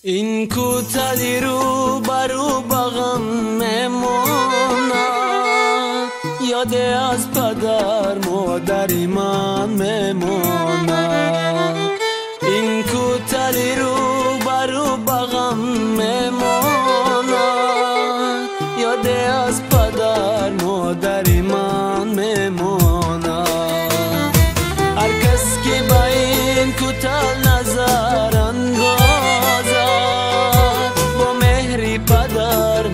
این کوتالی رو برو بغم میمونم، یاد از پدر مادری من میمونم. این کوتالی رو برو بغم میمونم، یاد از پدر مادری من میمونم. هر کس که با این کوتال نظر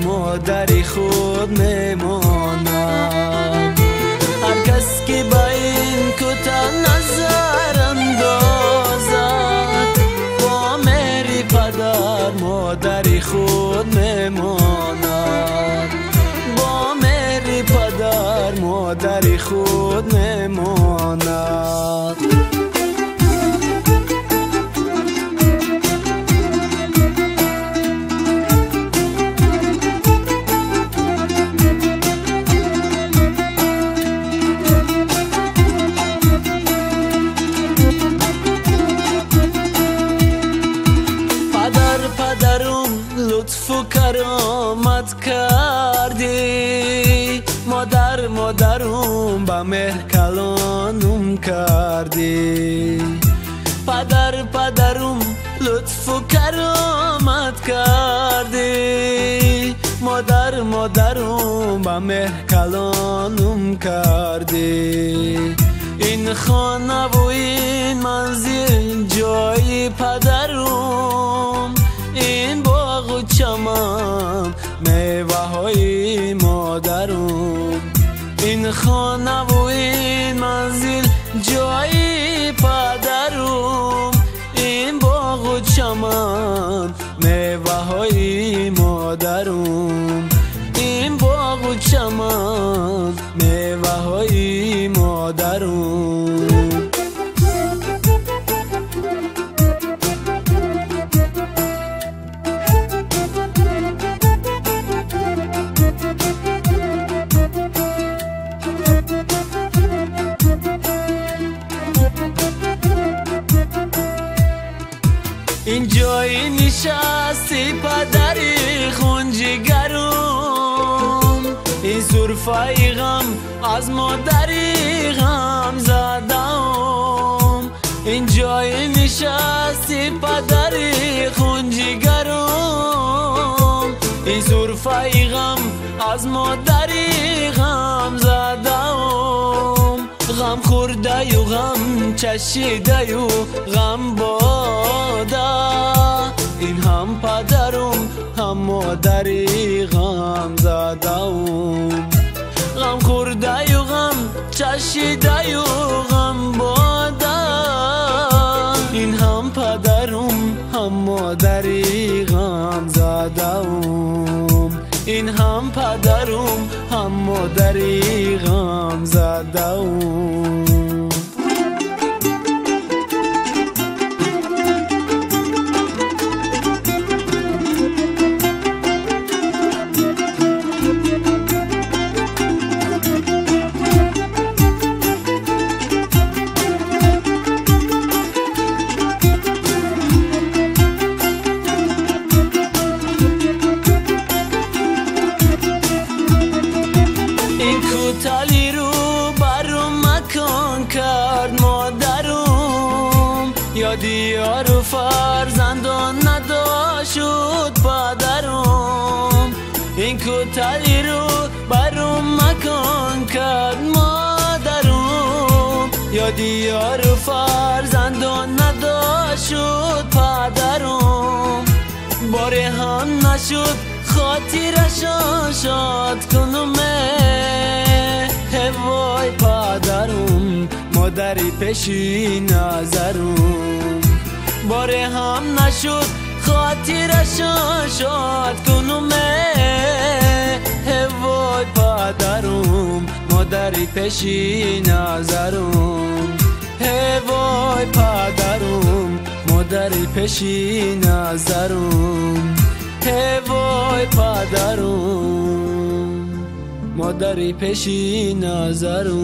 مادری خود میماند. هر کس که با این کوتاه نظر اندازد، با مهری پدر مادری خود میماند. با مهری پدر مادری خود میماند. لطف و کرامت کردی، مادرم با مهر کلانم کردی. پدرم لطف و کرامت کردی، مادرم با مهر کلانم کردی. این خانه و این منزل جای پدرم، این باغ و چمن میوه های مادرم. این خانه و این منزل جای پدرم، این باغ و چمن میوه های مادرم. این باغ و چمن میوه های مادرم. این جای نشستی پدری خونجگرم، این سرفای غم از مادری غم زدم. این جای نشستی پدری خونجگرم، این سرفای غم از مادری غم زدم. غم خورده و غم چشیده و غم باده، این هم پدرم هم مادری غم زدم. غم خورده و غم چشیده و غم باده، این هم پدرم هم مادری غم زدم. این هم پدرم هم مادری غم زدم. کوتالی رو برم مکان کرد مادرم، یادی یار و فرزندان نداشت شد پدرم. این کوتالی رو برم مکان کرد مادرم، یادی یار و فرزندان نداشت شد پدرم. باره هم نشد خاطرشان شاد کنم، وای پدرم مادری پیشی نظرم. باره هم نشد خاطرشان شاد کنم، وای پدرم مادری پیشی نظرم. وای پدرم مادری پیشی نظرم. وای پدرم مادری پیشی نظرم.